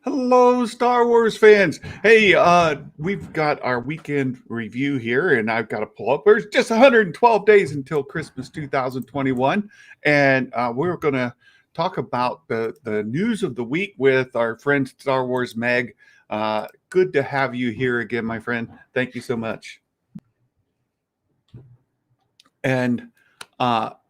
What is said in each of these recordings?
Hello, Star Wars fans. Hey, we've got our weekend review here, and I've got to pull up. There's just 112 days until Christmas 2021, and we're going to talk about the news of the week with our friend Star Wars Meg. Good to have you here again, my friend. Thank you so much. And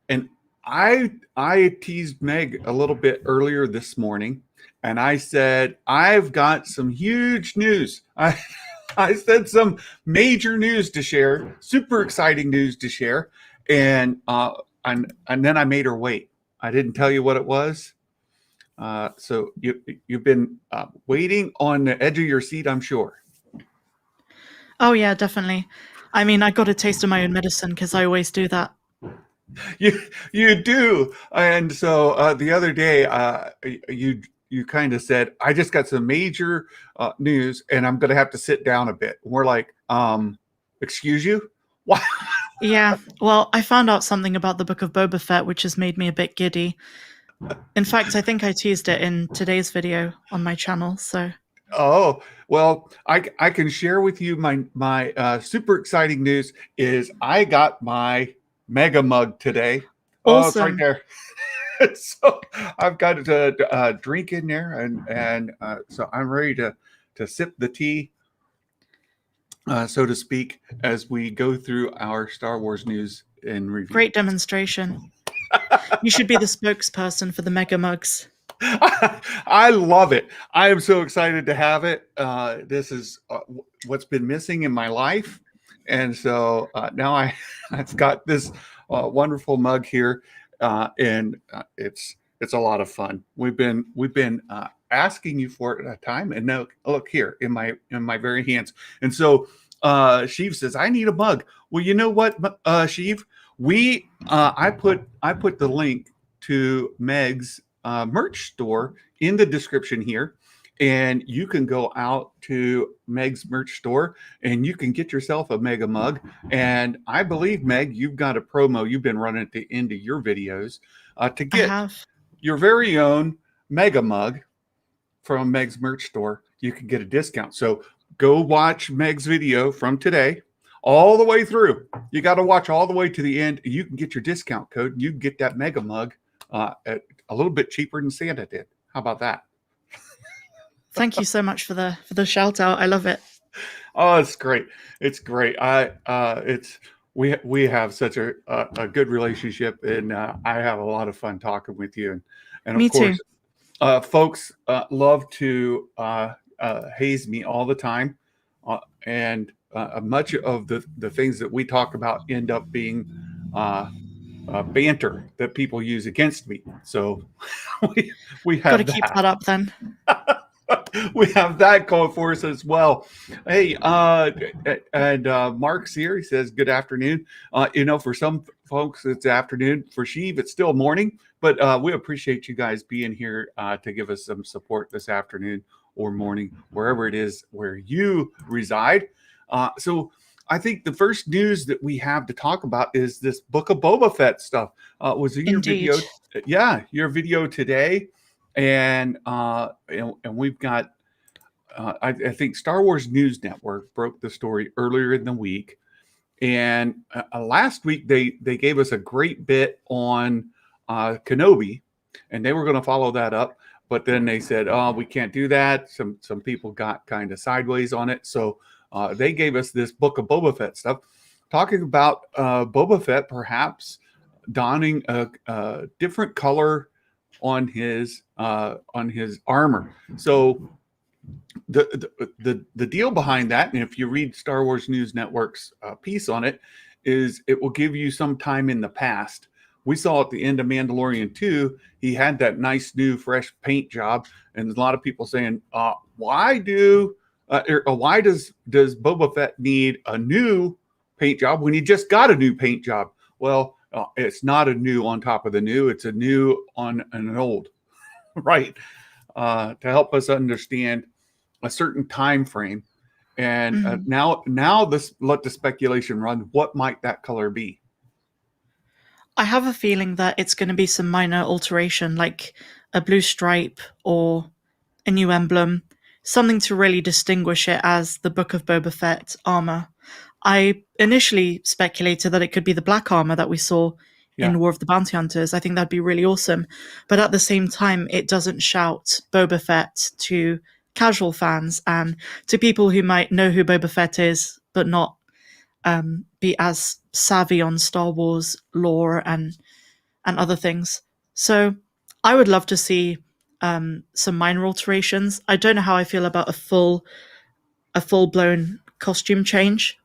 and I teased Meg a little bit earlier this morning, and I said I've got some huge news. I said some major news to share, super exciting news to share, and and then I made her wait. I didn't tell you what it was. So you've been waiting on the edge of your seat, I'm sure. Oh yeah, definitely. I mean, I got a taste of my own medicine because I always do that. You do. And so the other day, you kind of said, I just got some major news, and I'm going to have to sit down a bit. We're like, excuse you? Why? Yeah, well, I found out something about the Book of Boba Fett, which has made me a bit giddy. In fact, I think I teased it in today's video on my channel, so... Oh, well, I can share with you my super exciting news is I got my mega mug today. Oh, it's right Awesome. there. So I've got a drink in there, and so I'm ready to sip the tea, so to speak, as we go through our Star Wars news and review. Great demonstration. You should be the spokesperson for the Mega Mugs. I love it. I am so excited to have it. This is what's been missing in my life, and so now I've got this wonderful mug here, and it's a lot of fun. We've been asking you for it at a time, and now look here in my very hands. And so Sheev says, "I need a mug." Well, you know what, Sheev, I put the link to Meg's merch store in the description here, and you can go out to Meg's merch store and you can get yourself a mega mug. And I believe, Meg, you've got a promo you've been running at the end of your videos to I get have. your very own mega mug from Meg's merch store. You can get a discount. So go watch Meg's video from today all the way through. You got to watch all the way to the end. You can get your discount code. You can get that mega mug at a little bit cheaper than Santa did. How about that? Thank you so much for the shout out. I love it. Oh, it's great. It's great. It's we have such a good relationship, and I have a lot of fun talking with you. And of Me too. course, folks love to haze me all the time, and much of the things that we talk about end up being banter that people use against me. So we Got to have keep that. that up then. We have that going for us as well. Hey, and Mark's here. He says, "Good afternoon." For some folks, it's afternoon. For Sheev, it's still morning. But we appreciate you guys being here to give us some support this afternoon or morning, wherever it is where you reside. So I think the first news that we have to talk about is this Book of Boba Fett stuff. Was in your Indeed. video? Yeah, your video today. And we've got I think Star Wars News Network broke the story earlier in the week, and last week they gave us a great bit on Kenobi, and they were going to follow that up, but then they said, "Oh, we can't do that." Some people got kind of sideways on it, so they gave us this Book of Boba Fett stuff, talking about Boba Fett perhaps donning a different color on his armor. So the deal behind that, and if you read Star Wars News Network's piece on it, is it will give you some time in the past. We saw at the end of Mandalorian 2, he had that nice new fresh paint job, and a lot of people saying, why does Boba Fett need a new paint job when he just got a new paint job? Well, it's not a new on top of the new; it's a new on an old, right? To help us understand a certain time frame, and now let the speculation run. What might that color be? I have a feeling that it's going to be some minor alteration, like a blue stripe or a new emblem, something to really distinguish it as the Book of Boba Fett armor. I initially speculated that it could be the black armor that we saw Yeah. in War of the Bounty Hunters. I think that'd be really awesome. But at the same time, it doesn't shout Boba Fett to casual fans and to people who might know who Boba Fett is, but not be as savvy on Star Wars lore and other things. So I would love to see some minor alterations. I don't know how I feel about a full blown costume change,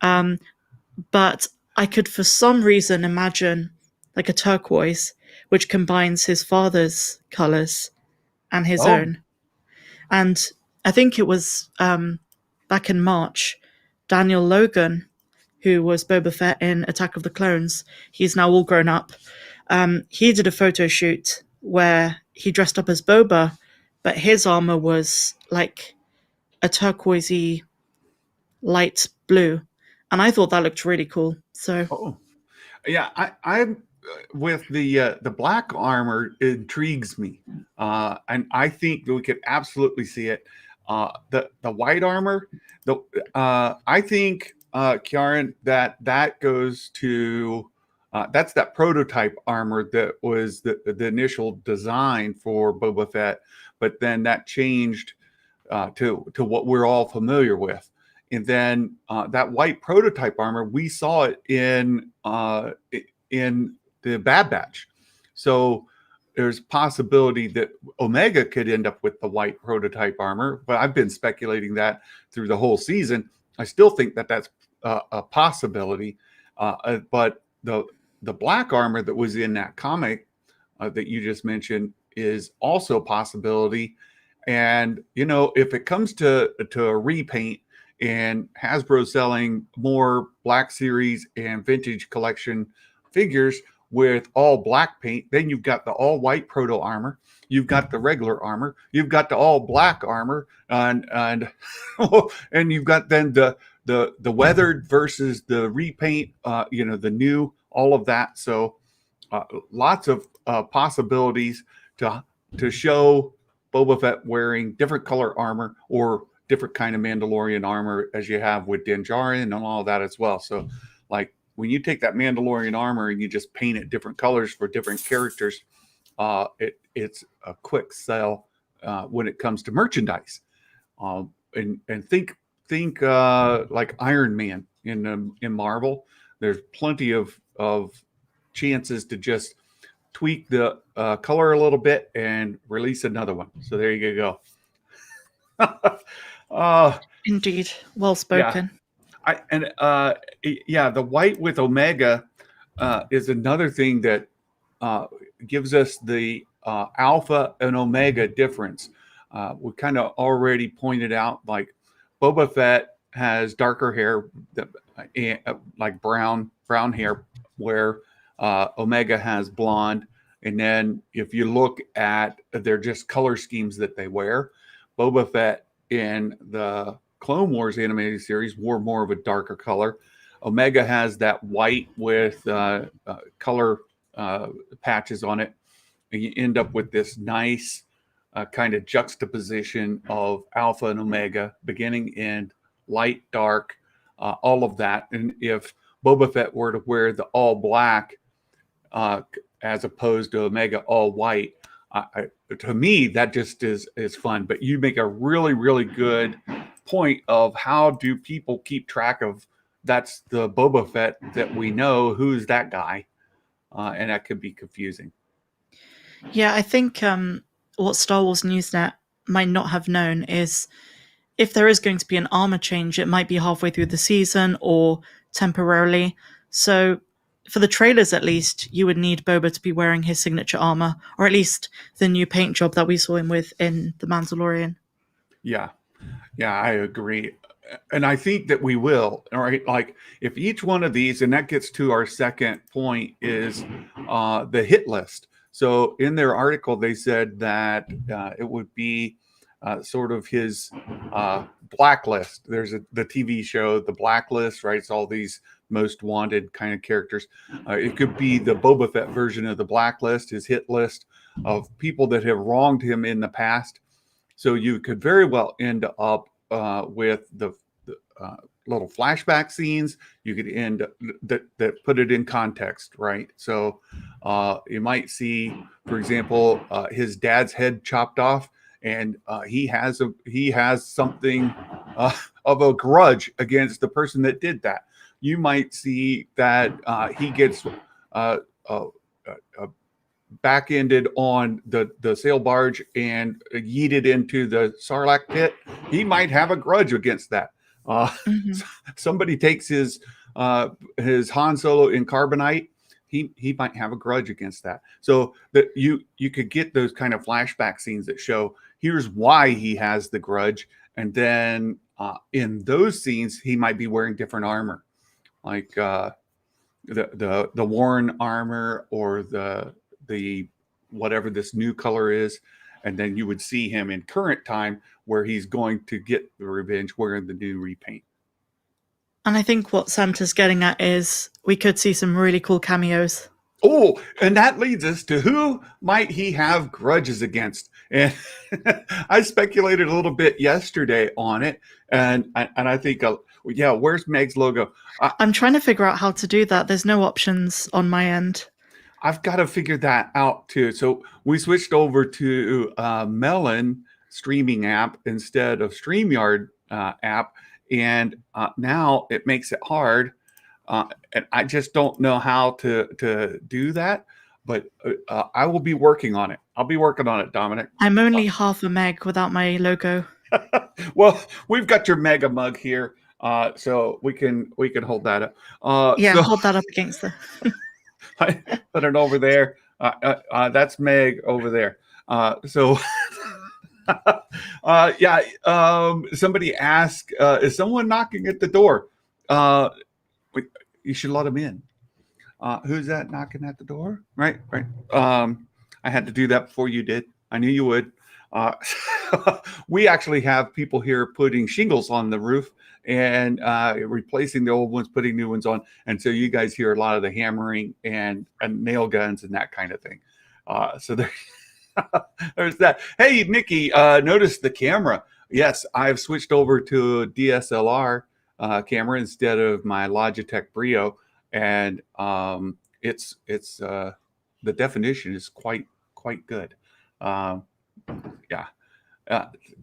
but I could for some reason imagine like a turquoise, which combines his father's colors and his Oh, own. And I think it was back in March, Daniel Logan, who was Boba Fett in Attack of the Clones, he's now all grown up. He did a photo shoot where he dressed up as Boba, but his armor was like a turquoisey light blue, and I thought that looked really cool. So oh, yeah. I'm with the black armor intrigues me, and I think that we could absolutely see it. The white armor, the I think Kieran, that goes to that's that prototype armor that was the initial design for Boba Fett, but then that changed to what we're all familiar with. And then that white prototype armor, we saw it in the Bad Batch. So there's possibility that Omega could end up with the white prototype armor, but I've been speculating that through the whole season. I still think that that's a possibility, but the black armor that was in that comic that you just mentioned is also a possibility. And you know, if it comes to a repaint and Hasbro selling more Black Series and Vintage Collection figures with all black paint, then you've got the all white proto armor, you've got the regular armor, you've got the all black armor, and and you've got then the weathered versus the repaint, you know, the new, all of that. So lots of possibilities to show Boba Fett wearing different color armor or different kind of Mandalorian armor as you have with Din Djarin and all of that as well. So, like when you take that Mandalorian armor and you just paint it different colors for different characters, it's a quick sell when it comes to merchandise. And think like Iron Man in Marvel. There's plenty of chances to just tweak the color a little bit and release another one. So there you go. indeed, well Yeah, spoken. yeah, the white with Omega is another thing that gives us the Alpha and Omega difference. We kind of already pointed out, like Boba Fett has darker hair, like brown hair, where Omega has blonde. And then if you look at their just color schemes that they wear, Boba Fett in the Clone Wars animated series wore more of a darker color. Omega has that white with color patches on it. And you end up with this nice kind of juxtaposition of Alpha and Omega, beginning in light, dark, all of that. And if Boba Fett were to wear the all black as opposed to Omega all white, to me that just is fun. But you make a really good point of how do people keep track of that's the Boba Fett that we know, who's that guy, and that could be confusing. Yeah, I think what Star Wars Newsnet might not have known is if there is going to be an armor change, it might be halfway through the season or temporarily. So, for the trailers at least, you would need Boba to be wearing his signature armor, or at least the new paint job that we saw him with in The Mandalorian. Yeah, I agree. And I think that we will. All right. Like if each one of these, and that gets to our second point, is the hit list. So in their article, they said that it would be sort of his blacklist. There's the TV show, The Blacklist, right? It's all these most wanted kind of characters. It could be the Boba Fett version of the blacklist, his hit list of people that have wronged him in the past. So you could very well end up with the little flashback scenes. You could end that put it in context, right? So you might see, for example, his dad's head chopped off, and he has something of a grudge against the person that did that. You might see that he gets uh, uh, uh, back-ended on the sail barge and yeeted into the Sarlacc pit. He might have a grudge against that. Uh, Hmm. somebody takes his Han Solo in carbonite. He might have a grudge against that. So that you could get those kind of flashback scenes that show here's why he has the grudge, and then in those scenes he might be wearing different armor, like the worn armor or the whatever this new color is, and then you would see him in current time where he's going to get the revenge wearing the new repaint. And I think what Santa's getting at is we could see some really cool cameos. Oh, and that leads us to who might he have grudges against? And I speculated a little bit yesterday on it, and I think, yeah, where's Meg's logo? I'm trying to figure out how to do that. There's no options on my end. I've got to figure that out too. So we switched over to Melon streaming app instead of StreamYard app, and now it makes it hard. And I just don't know how to do that. But I will be working on it. I'll be working on it, Dominic. I'm only half a meg without my logo. Well, we've got your mega mug here, so we can hold that up. Yeah, So hold that up against the. I put it over there. That's Meg over there. So, yeah. Somebody asked, "Is someone knocking at the door?" You should let them in. Who's that knocking at the door? Right, right. I had to do that before you did. I knew you would. We actually have people here putting shingles on the roof and replacing the old ones, putting new ones on. And so you guys hear a lot of the hammering and nail guns and that kind of thing. So there's that. Hey, Nikki, notice the camera. Yes, I've switched over to a DSLR camera instead of my Logitech Brio, and it's the definition is quite good. Yeah.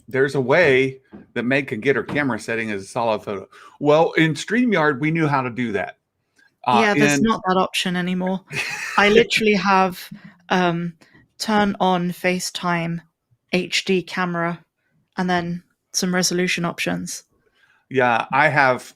There's a way that Meg can get her camera setting as a solid photo. Well, in StreamYard, we knew how to do that. Yeah, there's not that option anymore. I literally have turn on FaceTime HD camera and then some resolution options. Yeah, I have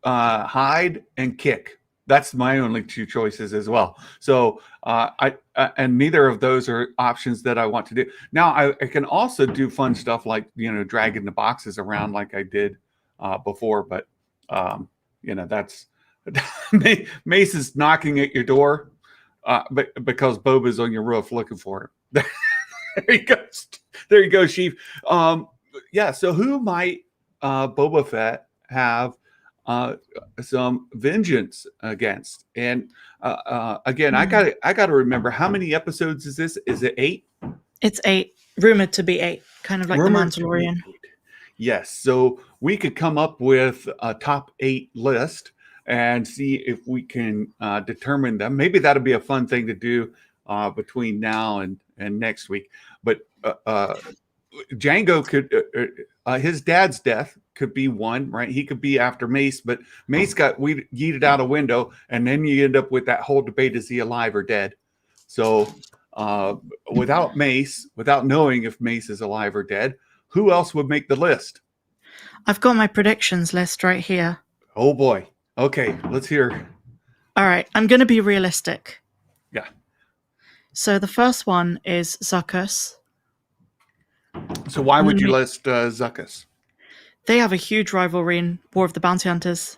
hide and kick. That's my only two choices as well. So and neither of those are options that I want to do. Now I can also do fun stuff like dragging the boxes around like I did before, but that's Mace is knocking at your door, but because Boba's on your roof looking for him. There you go. There you go, Sheep. Yeah. So who might Boba Fett have some vengeance against? And again, I got to remember, how many episodes is this? Is it 8? It's 8, rumored to be 8, kind of like Rumored The Mandalorian. Yes. So we could come up with a top 8 list and see if we can determine them. Maybe that'll be a fun thing to do between now and next week. But Django could his dad's death could be one, right? He could be after Mace, but Mace got yeeted out a window, and then you end up with that whole debate: is he alive or dead? So without Mace, without knowing if Mace is alive or dead, who else would make the list? I've got my predictions list right here. Oh boy. Okay, let's hear. All right, I'm going to be realistic. Yeah. So the first one is Zuckus. So why would you list Zuckus? They have a huge rivalry in War of the Bounty Hunters.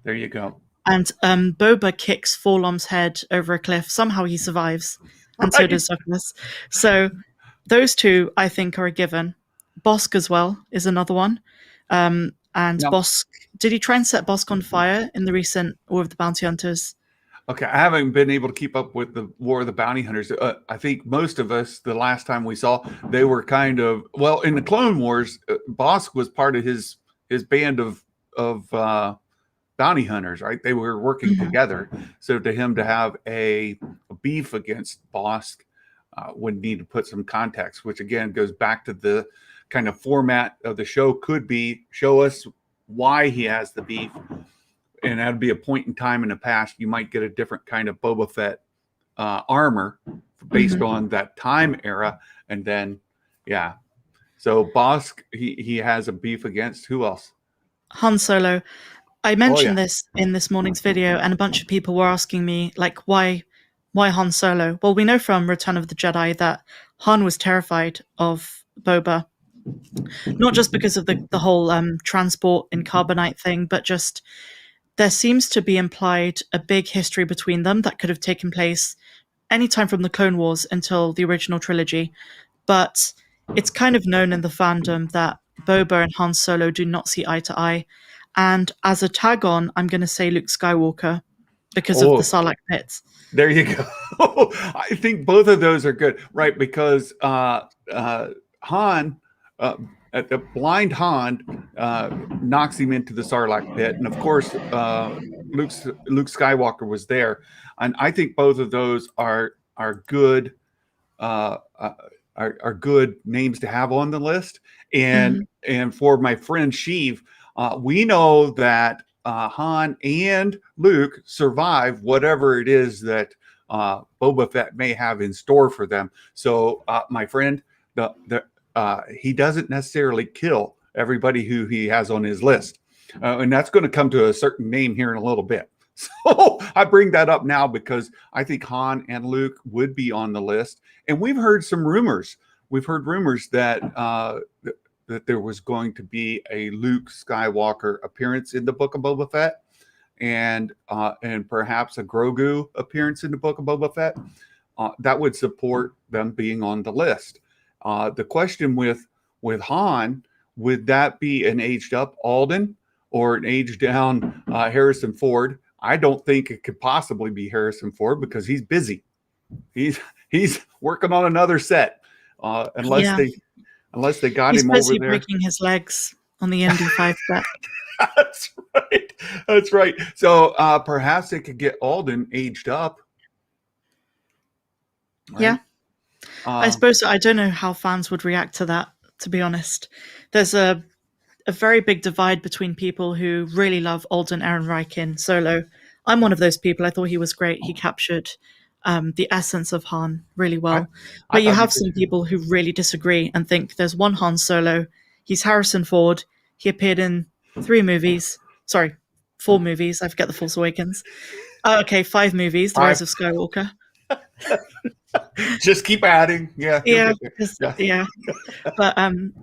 There you go. And Boba kicks Forlom's head over a cliff. Somehow he survives. And so does Zuckus. So those two, I think, are a given. Bosk as well is another one. And Bosk, did he try and set Bosk on fire in the recent War of the Bounty Hunters? Okay, I haven't been able to keep up with the War of the Bounty Hunters. I think most of us, the last time we saw, they were kind of well in the Clone Wars. Bosk was part of his band of bounty hunters, right? They were working together. So to him to have a beef against Bosk would need to put some context, which again goes back to the kind of format of the show. Could be show us why he has the beef. And that'd be a point in time in the past. You might get a different kind of Boba Fett armor based on that time era. And then, yeah. So Bosk, he has a beef against who else? Han Solo. I mentioned this in this morning's video, and a bunch of people were asking me, like, why Han Solo? Well, we know from Return of the Jedi that Han was terrified of Boba, not just because of the whole transport in carbonite thing, but just there seems to be implied a big history between them that could have taken place anytime from the Clone Wars until the original trilogy. But it's kind of known in the fandom that Boba and Han Solo do not see eye to eye. And as a tag on, I'm going to say Luke Skywalker because of the Sarlacc pits. There you go. I think both of those are good, right? Because Han, the blind Han knocks him into the Sarlacc pit, and of course, Luke Skywalker was there, and I think both of those are good. Are good names to have on the list, and for my friend Sheev, we know that Han and Luke survive whatever it is that Boba Fett may have in store for them. So, my friend, he doesn't necessarily kill everybody who he has on his list, and that's going to come to a certain name here in a little bit. So I bring that up now because I think Han and Luke would be on the list, and we've heard some rumors. We've heard rumors that that there was going to be a Luke Skywalker appearance in the Book of Boba Fett, and perhaps a Grogu appearance in the Book of Boba Fett. That would support them being on the list. The question with Han, would that be an aged up Alden or an aged down Harrison Ford? I don't think it could possibly be Harrison Ford because he's busy. He's working on another set. Unless they got He's him over busy there. breaking his legs on the ND5 set. That's right. That's right. So perhaps they could get Alden aged up. Right? Yeah. I suppose I don't know how fans would react to that, to be honest. There's a very big divide between people who really love Alden Ehrenreich in Solo. I'm one of those people. I thought he was great. He captured the essence of Han really well. But you have some people who really disagree and think there's one Han Solo. He's Harrison Ford. He appeared in 4 movies. I forget The Force Awakens. 5 movies. The Rise of Skywalker. Just keep adding. Yeah. But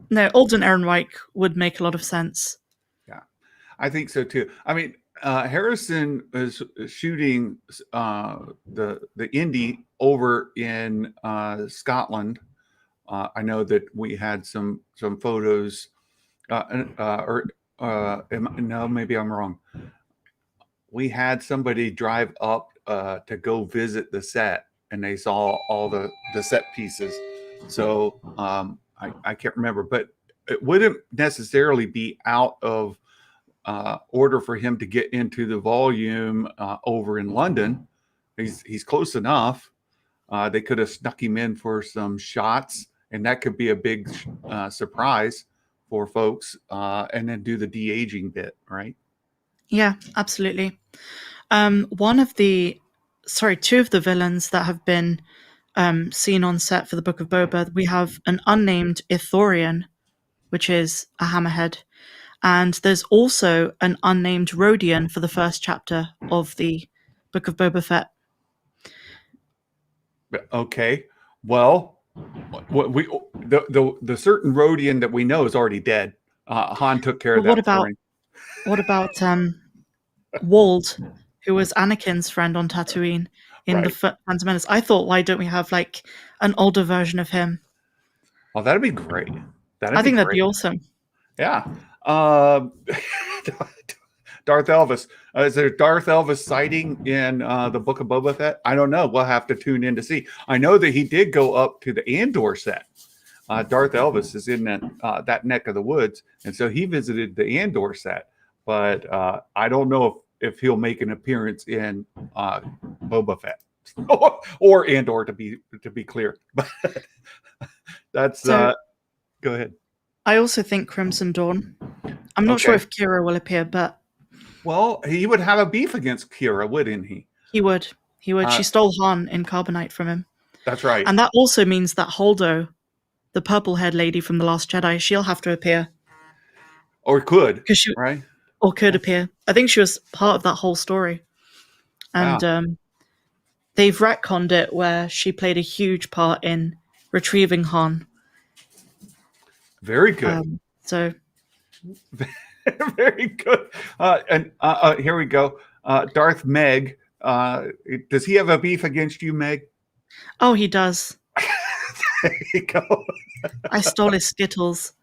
no, Alden Ehrenreich would make a lot of sense. Yeah, I think so too. I mean, Harrison is shooting the Indy over in Scotland. I know that we had some photos. No, maybe I'm wrong. We had somebody drive up to go visit the set, and they saw all the set pieces. So I can't remember, but it wouldn't necessarily be out of order for him to get into the volume over in London. He's close enough. They could have snuck him in for some shots, and that could be a big surprise for folks, and then do the de-aging bit, right? Yeah, absolutely. Two of the villains that have been seen on set for the Book of Boba, we have an unnamed Ithorian, which is a hammerhead, and there's also an unnamed Rhodian for the first chapter of the Book of Boba Fett. Okay, well, the certain Rhodian that we know is already dead. Han took care of that. What about Wald, who was Anakin's friend on Tatooine in the Phantom Menace? I thought, why don't we have like an older version of him? Oh, that'd be great. I think that'd be awesome. Yeah. Darth Elvis. Is there Darth Elvis sighting in the Book of Boba Fett? I don't know. We'll have to tune in to see. I know that he did go up to the Andor set. Darth Elvis is in that neck of the woods, and so he visited the Andor set. But I don't know if he'll make an appearance in Boba Fett or Andor, to be clear. But that's So go ahead. I also think Crimson Dawn. I'm not sure if Kira will appear, but well, he would have a beef against Kira, wouldn't he? He would. She stole Han in carbonite from him. That's right. And that also means that Holdo, the purple-haired lady from The Last Jedi, she'll have to appear. Or could, right? Or could appear. I think she was part of that whole story. And they've retconned it where she played a huge part in retrieving Han. Very good. Very good. And here we go. Darth Meg. Does he have a beef against you, Meg? Oh, he does. There you go. I stole his Skittles.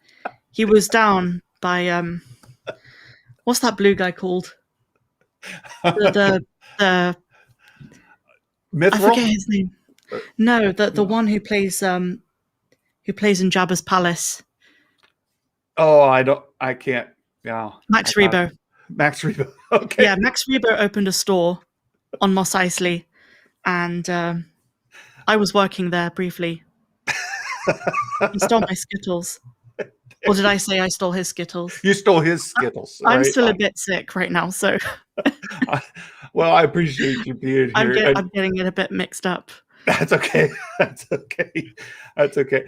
He was down by what's that blue guy called? The Mithril? I forget his name. No, the one who plays in Jabba's palace. Oh, I can't. Yeah. Max Rebo. Max Rebo. Okay. Yeah, Max Rebo opened a store on Mos Eisley, and I was working there briefly. He stole my Skittles. Or did I say I stole his Skittles? You stole his Skittles. I'm still a bit sick right now, so. Well, I appreciate you being here. I'm getting it a bit mixed up. That's okay. That's okay. That's okay.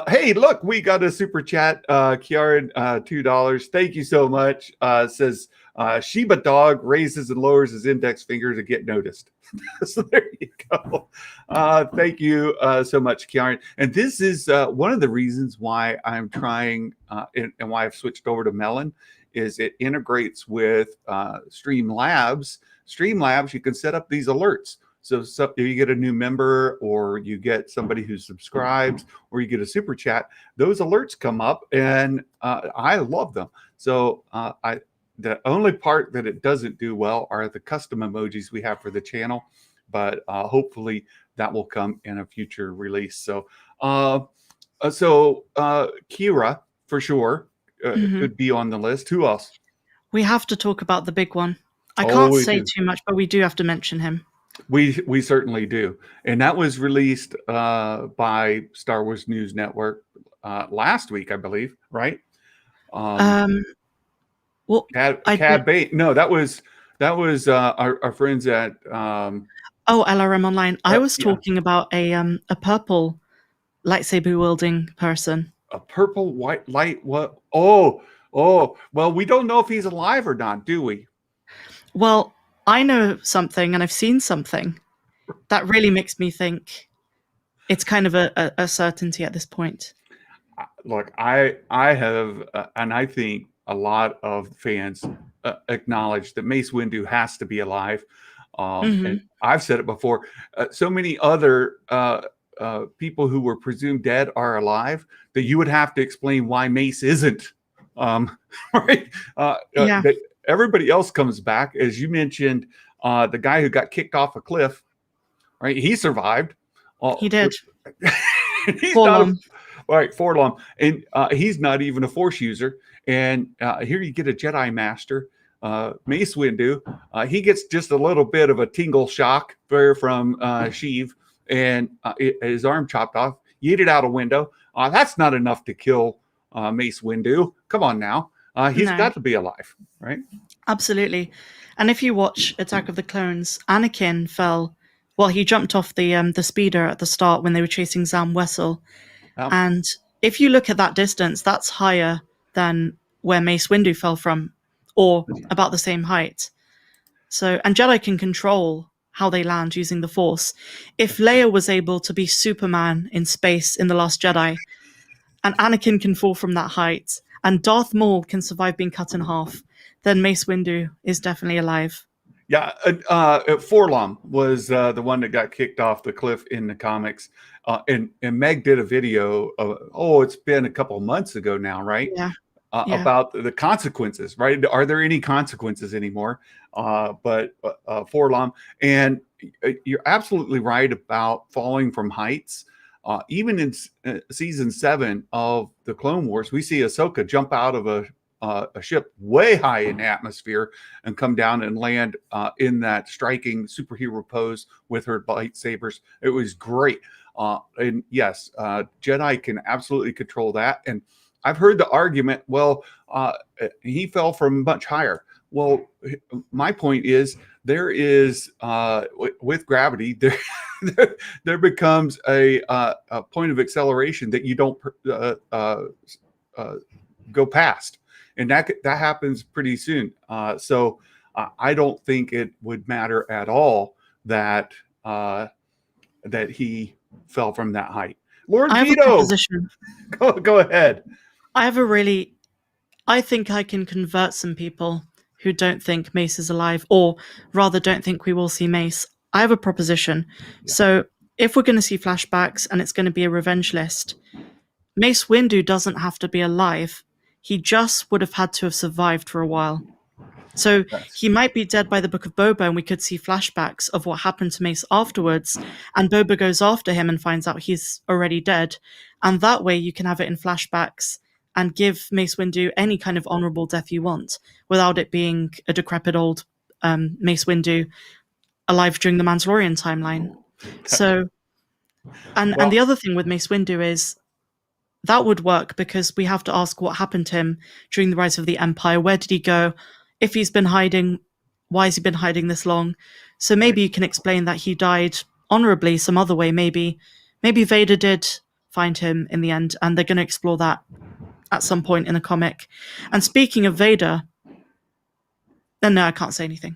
Hey, look, we got a super chat. Kiaran, $2. Thank you so much. Says Shiba dog raises and lowers his index finger to get noticed. So there you go. Thank you so much, Kiaran. And this is one of the reasons why I'm trying and why I've switched over to Melon is it integrates with Streamlabs. Streamlabs, you can set up these alerts. So if you get a new member or you get somebody who subscribes or you get a super chat, those alerts come up and I love them. So the only part that it doesn't do well are the custom emojis we have for the channel, but hopefully that will come in a future release. So Kira for sure could be on the list. Who else? We have to talk about the big one. I can't say too much, but we do have to mention him. We certainly do. And that was released by Star Wars News Network last week, I believe, right? Well, Cad Bane. No, that was our friends at LRM Online. I was talking about a purple lightsaber wielding person. A purple white light what? Oh, well, we don't know if he's alive or not, do we? Well, I know something and I've seen something that really makes me think it's kind of a certainty at this point. Look, I have, and I think a lot of fans acknowledge that Mace Windu has to be alive. And I've said it before. So many other people who were presumed dead are alive that you would have to explain why Mace isn't. Right? Everybody else comes back, as you mentioned. The guy who got kicked off a cliff, right? He survived. He did. He's not Forlom, and he's not even a Force user. And here you get a Jedi Master, Mace Windu. He gets just a little bit of a tingle shock from Sheev, and his arm chopped off. Yeeted out a window. That's not enough to kill Mace Windu. Come on now. He's got to be alive, right? Absolutely. And if you watch Attack of the Clones, Anakin fell. Well, he jumped off the speeder at the start when they were chasing Zam Wessel. And if you look at that distance, that's higher than where Mace Windu fell from, or about the same height. So, and Jedi can control how they land using the Force. If Leia was able to be Superman in space in The Last Jedi, and Anakin can fall from that height, and Darth Maul can survive being cut in half, then Mace Windu is definitely alive. Yeah, Forlom was the one that got kicked off the cliff in the comics. And Meg did a video of, it's been a couple of months ago now, right? Yeah. Yeah. about the consequences, right? Are there any consequences anymore? But Forlom, and you're absolutely right about falling from heights. Even in season 7 of the Clone Wars, we see Ahsoka jump out of a ship way high in atmosphere and come down and land in that striking superhero pose with her lightsabers. It was great. And yes, Jedi can absolutely control that. And I've heard the argument, well, he fell from much higher. Well, my point is there is with gravity there becomes a point of acceleration that you don't go past, and that happens pretty soon. So I don't think it would matter at all that that he fell from that height. Lord I have a Vito, proposition. go ahead. I think I can convert some people who don't think Mace is alive, or rather don't think we will see Mace. I have a proposition. Yeah. So if we're going to see flashbacks and it's going to be a revenge list, Mace Windu doesn't have to be alive. He just would have had to have survived for a while. So he might be dead by the Book of Boba, and we could see flashbacks of what happened to Mace afterwards, and Boba goes after him and finds out he's already dead. And that way you can have it in flashbacks and give Mace Windu any kind of honorable death you want, without it being a decrepit old Mace Windu alive during the Mandalorian timeline. So, and the other thing with Mace Windu is that would work because we have to ask what happened to him during the rise of the Empire. Where did he go? If he's been hiding, why has he been hiding this long? So maybe you can explain that he died honorably some other way. Maybe Vader did find him in the end, and they're going to explore that at some point in a comic. And speaking of Vader, then no, I can't say anything.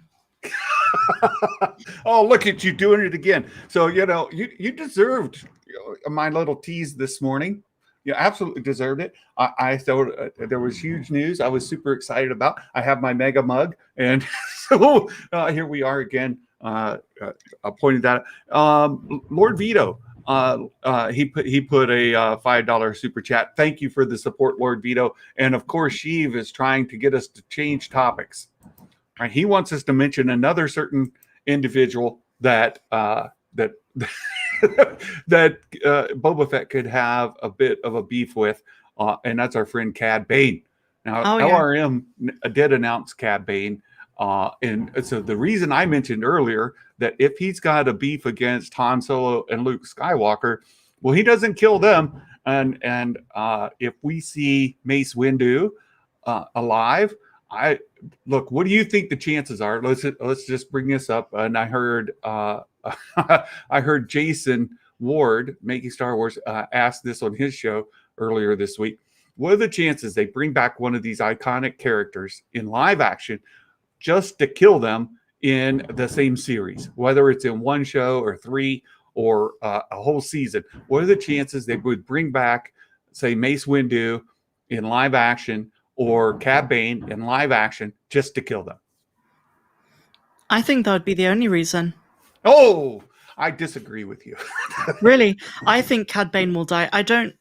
Oh, look at you doing it again. So, you deserved my little tease this morning. You absolutely deserved it. I thought there was huge news I was super excited about. I have my mega mug, and so here we are again. I pointed that out. Lord Vito, he put a $5 super chat. Thank you for the support, Lord Vito. And of course, Sheev is trying to get us to change topics. Right? He wants us to mention another certain individual that that Boba Fett could have a bit of a beef with, and that's our friend Cad Bane. Now, LRM did announce Cad Bane, and so the reason I mentioned earlier that if he's got a beef against Han Solo and Luke Skywalker, well, he doesn't kill them, and if we see Mace Windu alive, look. What do you think the chances are? Let's just bring this up. And I heard I heard Jason Ward, Making Star Wars, ask this on his show earlier this week. What are the chances they bring back one of these iconic characters in live action just to kill them in the same series, whether it's in one show or 3 or a whole season? What are the chances they would bring back, say, Mace Windu in live action or Cad Bane in live action just to kill them? I think that would be the only reason. Oh, I disagree with you. Really? I think Cad Bane will die. I don't,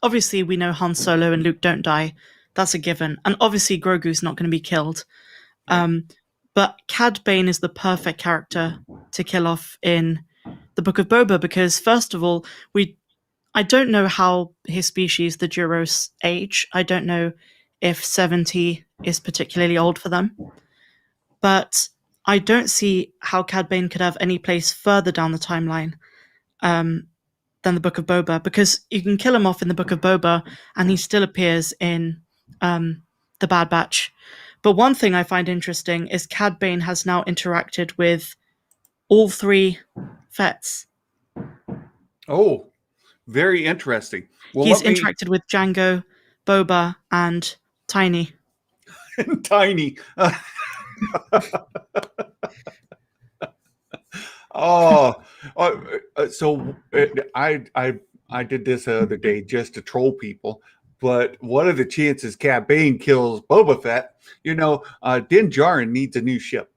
obviously we know Han Solo and Luke don't die. That's a given. And obviously Grogu's not going to be killed. But Cad Bane is the perfect character to kill off in the Book of Boba because, first of all, I don't know how his species, the Duros, age. I don't know if 70 is particularly old for them. But I don't see how Cad Bane could have any place further down the timeline than the Book of Boba, because you can kill him off in the Book of Boba and he still appears in the Bad Batch. But one thing I find interesting is Cad Bane has now interacted with all 3 Fets. Oh, very interesting. Well, he's interacted with Jango, Boba, and Tiny. Tiny. So I did this the other day just to troll people. But what are the chances Cad Bane kills Boba Fett? Din Djarin needs a new ship,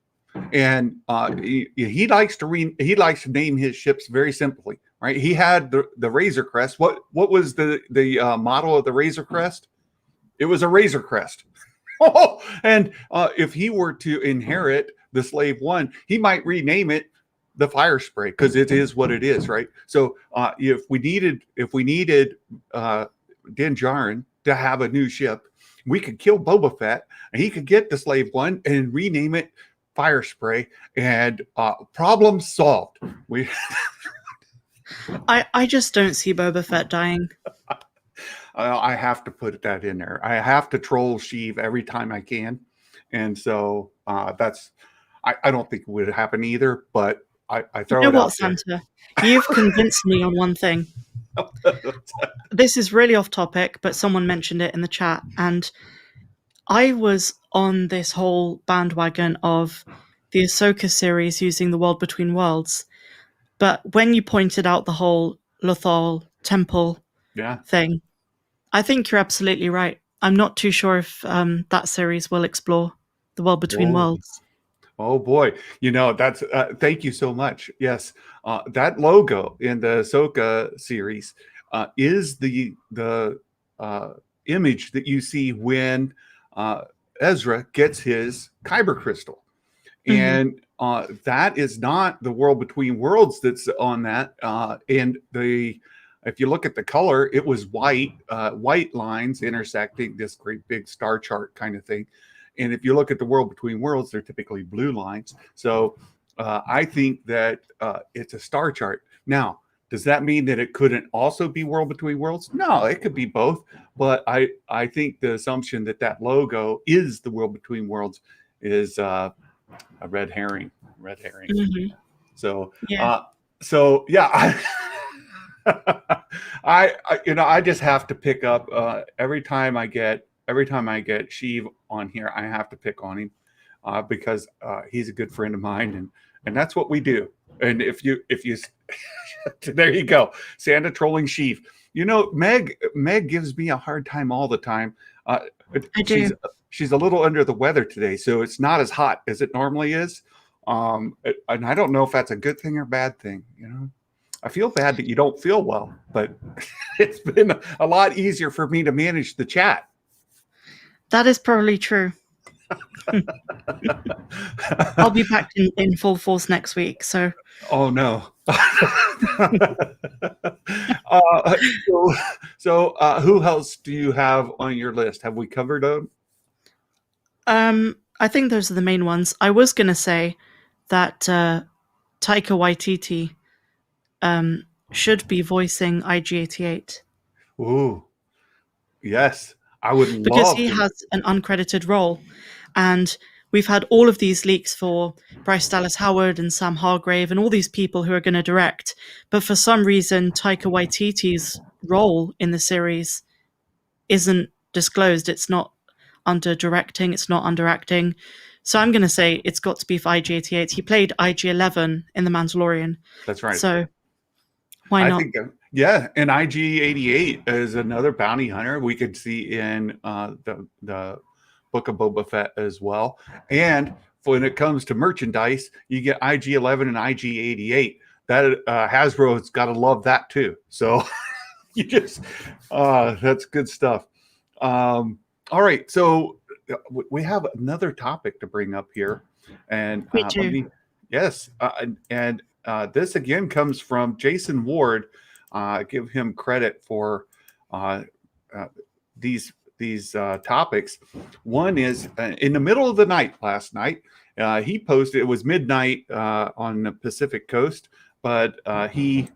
and he likes to name his ships very simply. Right? He had the Razor Crest. What was the model of the Razor Crest? It was a Razor Crest. Oh, and if he were to inherit the Slave One, he might rename it the Fire Spray because it is what it is, right? So if we needed Din Djarin to have a new ship, we could kill Boba Fett, and he could get the Slave One and rename it Fire Spray, and problem solved. We. I just don't see Boba Fett dying. I have to put that in there. I have to troll Sheev every time I can, and so that's. I don't think it would happen either, but I throw You know it what, out there. Santa? You've convinced me on one thing. This is really off topic, but someone mentioned it in the chat, and I was on this whole bandwagon of the Ahsoka series using the World Between Worlds, but when you pointed out the whole Lothal temple Yeah. thing, I think you're absolutely right. I'm not too sure if that series will explore the World Between Whoa. Worlds. Oh boy, that's thank you so much. Yes, that logo in the Ahsoka series is the image that you see when Ezra gets his Kyber crystal, and that is not the World Between Worlds that's on that. And if you look at the color, it was white lines intersecting this great big star chart kind of thing. And if you look at the World Between Worlds, they're typically blue lines. So I think that it's a star chart. Now, does that mean that it couldn't also be World Between Worlds? No, it could be both. But I think the assumption that logo is the World Between Worlds is a red herring. Red herring. Mm-hmm. So yeah. Yeah. I just have to pick up every time I get Sheev on here, I have to pick on him because he's a good friend of mine, and that's what we do. And if you there you go, Santa trolling Sheev. Meg gives me a hard time all the time. I do. She's a little under the weather today, so it's not as hot as it normally is. And I don't know if that's a good thing or bad thing. I feel bad that you don't feel well, but it's been a lot easier for me to manage the chat. That is probably true. I'll be back in full force next week. So. Oh no. Who else do you have on your list? Have we covered them? I think those are the main ones. I was going to say that Taika Waititi should be voicing IG-88. Ooh, yes. I would because love he to. has an uncredited role, and we've had all of these leaks for Bryce Dallas Howard and Sam Hargrave and all these people who are going to direct, but for some reason Taika Waititi's role in the series isn't disclosed. It's not under directing, it's not under acting. So I'm going to say it's got to be for IG-88. He played IG-11 in The Mandalorian. That's right. So why not? Yeah, and IG-88 is another bounty hunter we could see in the Book of Boba Fett as well. And when it comes to merchandise, you get IG-11 and IG-88. That Hasbro's got to love that too. So you just that's good stuff. All right, so we have another topic to bring up here, and this again comes from Jason Ward. Give him credit for these topics. One is in the middle of the night last night. He posted, it was midnight on the Pacific Coast, but he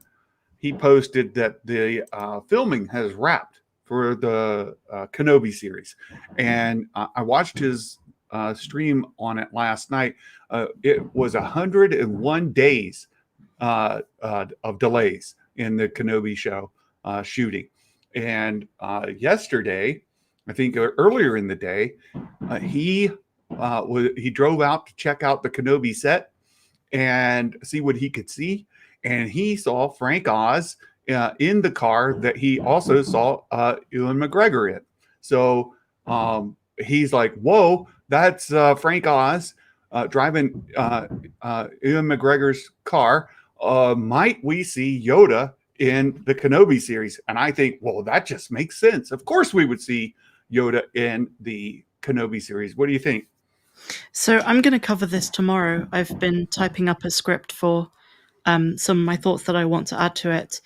posted that the filming has wrapped for the Kenobi series, and I watched his stream on it last night. It was 101 days of delays in the Kenobi show shooting, and yesterday, I think earlier in the day, he drove out to check out the Kenobi set and see what he could see, and he saw Frank Oz in the car that he also saw Ewan McGregor in. So he's like, "Whoa, that's Frank Oz driving Ewan McGregor's car. Might we see Yoda in the Kenobi series?" And I think, well, that just makes sense. Of course we would see Yoda in the Kenobi series. What do you think? So I'm going to cover this tomorrow. I've been typing up a script for some of my thoughts that I want to add to it.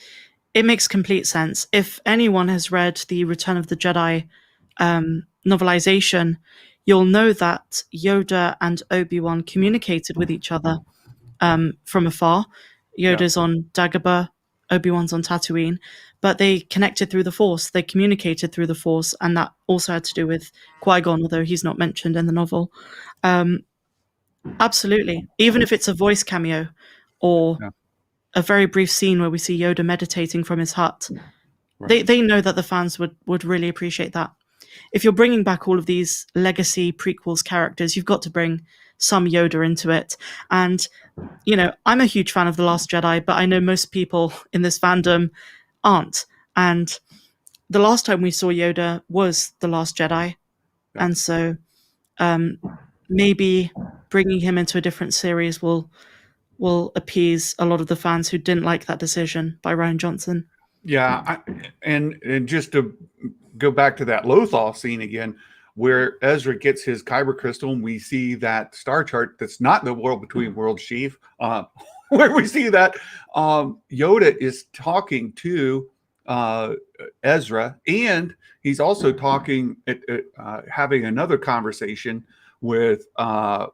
It makes complete sense. If anyone has read the Return of the Jedi novelization, you'll know that Yoda and Obi-Wan communicated with each other from afar. Yeah, Yoda's on Dagobah, Obi-Wan's on Tatooine, but they connected through the Force. They communicated through the Force, and that also had to do with Qui-Gon, although he's not mentioned in the novel. Um, Absolutely. Even if it's a voice cameo or yeah, a very brief scene where we see Yoda meditating from his hut, right. they know that the fans would really appreciate that. If you're bringing back all of these legacy prequels characters, you've got to bring some Yoda into it. And, I'm a huge fan of The Last Jedi, but I know most people in this fandom aren't. And the last time we saw Yoda was The Last Jedi. Yeah. And so maybe bringing him into a different series will appease a lot of the fans who didn't like that decision by Rian Johnson. Yeah, and just to go back to that Lothal scene again, where Ezra gets his kyber crystal, and we see that star chart that's not the World Between Worlds sheaf, where we see that Yoda is talking to Ezra, and he's also talking, having another conversation with the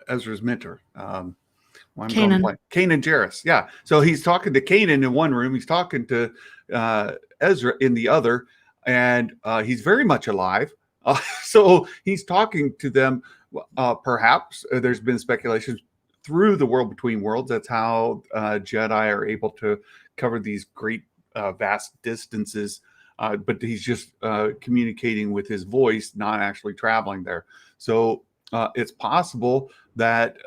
Ezra's mentor. I'm Kanan. Kanan Jarrus. Yeah. So he's talking to Kanan in one room. He's talking to Ezra in the other, and he's very much alive. So he's talking to them. Perhaps there's been speculations through the World Between Worlds. That's how Jedi are able to cover these great, vast distances. But he's just communicating with his voice, not actually traveling there. So it's possible that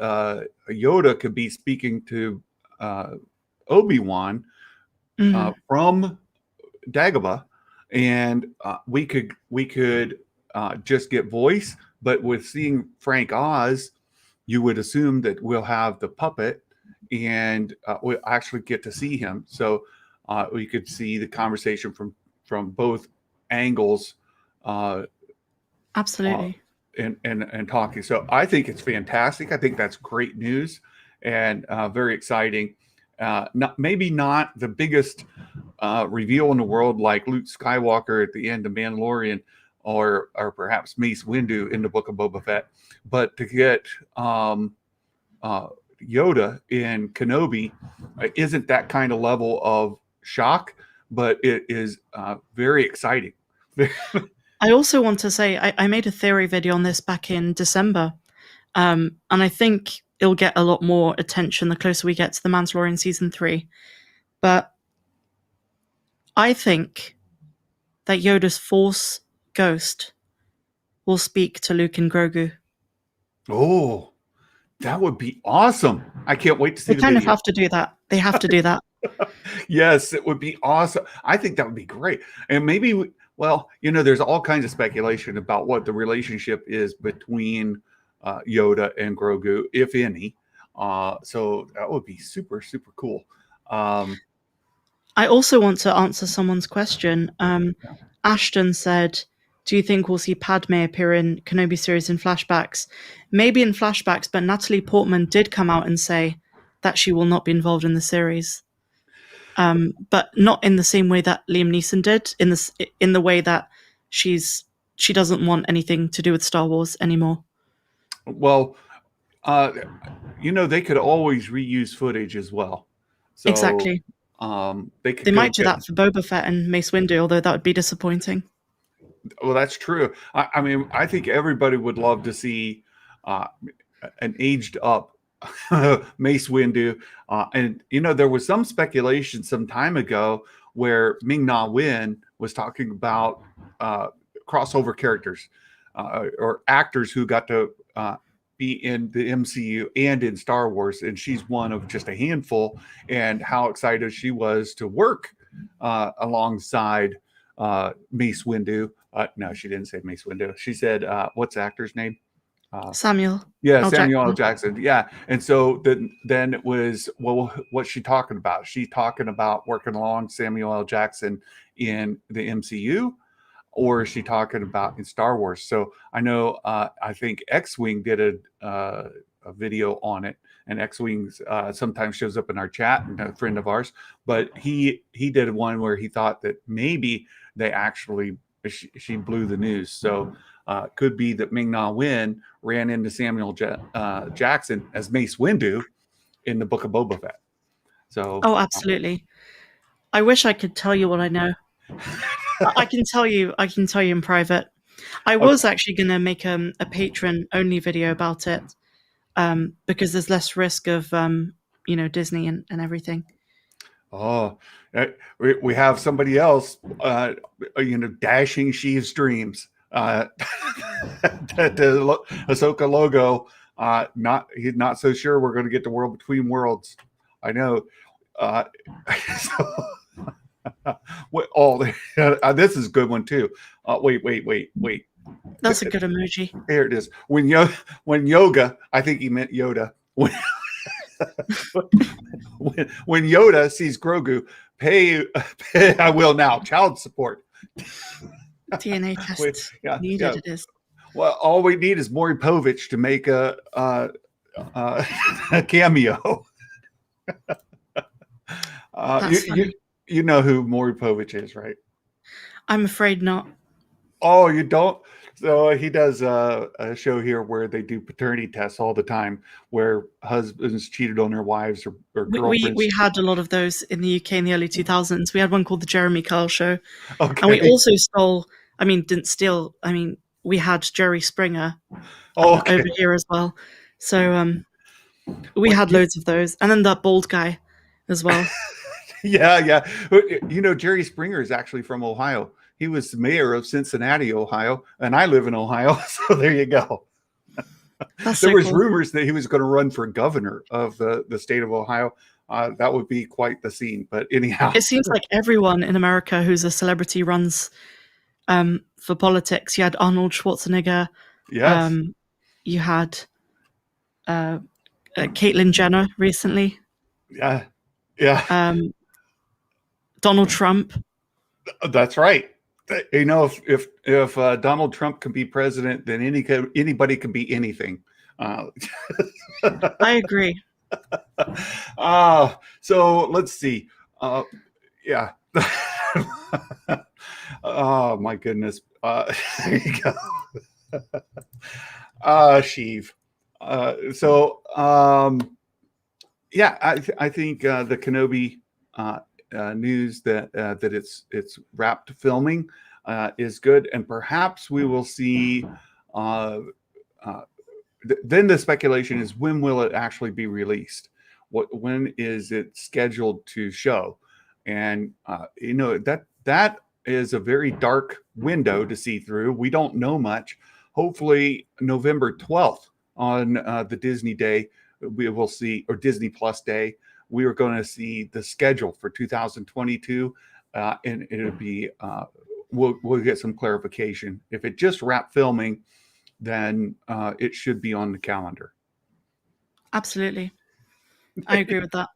Yoda could be speaking to Obi-Wan from Dagobah, and we could just get voice. But with seeing Frank Oz, you would assume that we'll have the puppet, and we'll actually get to see him. So we could see the conversation from both angles. Absolutely. And talking. So I think it's fantastic. I think that's great news and very exciting. Maybe not the biggest reveal in the world like Luke Skywalker at the end of Mandalorian, or perhaps Mace Windu in the Book of Boba Fett, but to get Yoda in Kenobi isn't that kind of level of shock, but it is very exciting. I also want to say I made a theory video on this back in December, and I think it'll get a lot more attention the closer we get to The Mandalorian Season 3. But I think that Yoda's Force ghost will speak to Luke and Grogu. Oh, that would be awesome. I can't wait to see They the kind of video. have to do that. They have to do that. Yes, it would be awesome. I think that would be great. And maybe, well, there's all kinds of speculation about what the relationship is between Yoda and Grogu, if any. So that would be super, super cool. I also want to answer someone's question. Ashton said, do you think we'll see Padme appear in Kenobi series in flashbacks? Maybe in flashbacks, but Natalie Portman did come out and say that she will not be involved in the series. But not in the same way that Liam Neeson did, in the way that she doesn't want anything to do with Star Wars anymore. Well, they could always reuse footage as well. So, exactly. They might do that for Boba Fett and Mace Windu, although that would be disappointing. Well, that's true. I mean, I think everybody would love to see an aged up Mace Windu. And, there was some speculation some time ago where Ming-Na Wen was talking about crossover characters or actors who got to be in the MCU and in Star Wars. And she's one of just a handful, and how excited she was to work alongside Mace Windu. No, she didn't say Mace Windu. She said, what's the actor's name? Samuel Yeah, L. Samuel L. Jackson. Jackson. Yeah, and so then it was, well, what's she talking about? She talking about working along Samuel L. Jackson in the MCU, or is she talking about in Star Wars? So I know, I think X-Wing did a video on it, and X-Wing sometimes shows up in our chat, and a friend of ours, but he did one where he thought that maybe they actually she blew the news. So could be that Ming-Na Wen ran into Samuel Jackson as Mace Windu in the Book of Boba Fett. So Oh, absolutely. I wish I could tell you what I know. I can tell you. I can tell you in private. I was okay. actually going to make a patron only video about it, because there's less risk of Disney and everything. Oh, we have somebody else, dashing Sheev's dreams. The Ahsoka logo. He's not so sure we're going to get the World Between Worlds. I know. So, this is a good one too. Wait. That's a good emoji. Here it is. When Yoga, I think he meant Yoda. When Yoda sees Grogu, pay I will now. Child support. DNA tests needed. It is. Well, all we need is Maury Povich to make a cameo. You know who Maury Povich is, right? I'm afraid not. Oh, you don't? So he does a show here where they do paternity tests all the time, where husbands cheated on their wives or girlfriends. We had a lot of those in the UK in the early 2000s. We had one called the Jeremy Kyle Show. Okay. And we also didn't steal. We had Jerry Springer over here as well. So we had loads of those. And then that bald guy as well. Yeah. Jerry Springer is actually from Ohio. He was the mayor of Cincinnati, Ohio, and I live in Ohio. So there you go. There was rumors that he was going to run for governor of the state of Ohio. That would be quite the scene. But anyhow, it seems like everyone in America who's a celebrity runs for politics. You had Arnold Schwarzenegger. Yes. You had Caitlyn Jenner recently. Yeah. Donald Trump. That's right. If Donald Trump can be president, then anybody can be anything. I agree. So let's see. Yeah. Oh my goodness. There you go. Sheev. I think the Kenobi news that it's wrapped filming is good, and perhaps we will see. Then the speculation is, when will it actually be released? When is it scheduled to show? And that is a very dark window to see through. We don't know much. Hopefully, November 12th on the Disney Day, we will see, or Disney Plus Day, we are going to see the schedule for 2022, and it'll be we'll get some clarification. If it just wrapped filming, then it should be on the calendar. Absolutely, I agree with that.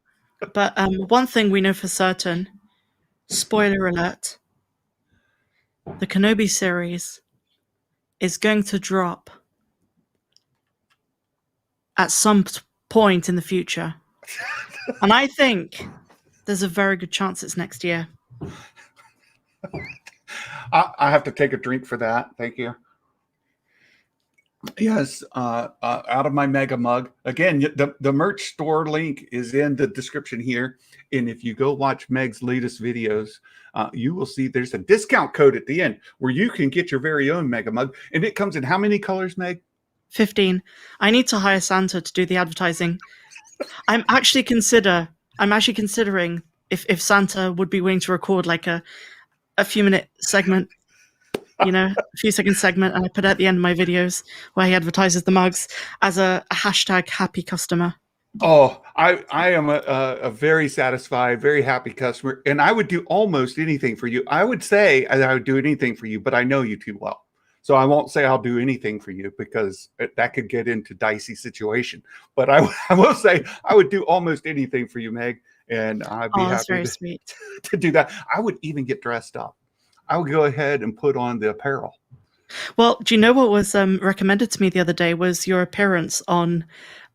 But one thing we know for certain, spoiler alert, the Kenobi series is going to drop at some point in the future. And I think there's a very good chance it's next year. I have to take a drink for that. Thank you. Yes, out of my mega mug. Again, the merch store link is in the description here. And if you go watch Meg's latest videos, you will see there's a discount code at the end where you can get your very own mega mug. And it comes in how many colors, Meg? 15. I need to hire Santa to do the advertising. I'm actually considering if Santa would be willing to record like a few minute segment, a few second segment, and I put it at the end of my videos where he advertises the mugs as a hashtag happy customer. Oh, I am a very satisfied, very happy customer, and I would do almost anything for you. I would say I would do anything for you, but I know you too well. So I won't say I'll do anything for you because that could get into dicey situation. But I will say I would do almost anything for you, Meg, and I'd be Oh, that's happy very sweet. to do that. I would even get dressed up. I would go ahead and put on the apparel. Well, do you know what was recommended to me the other day was your appearance on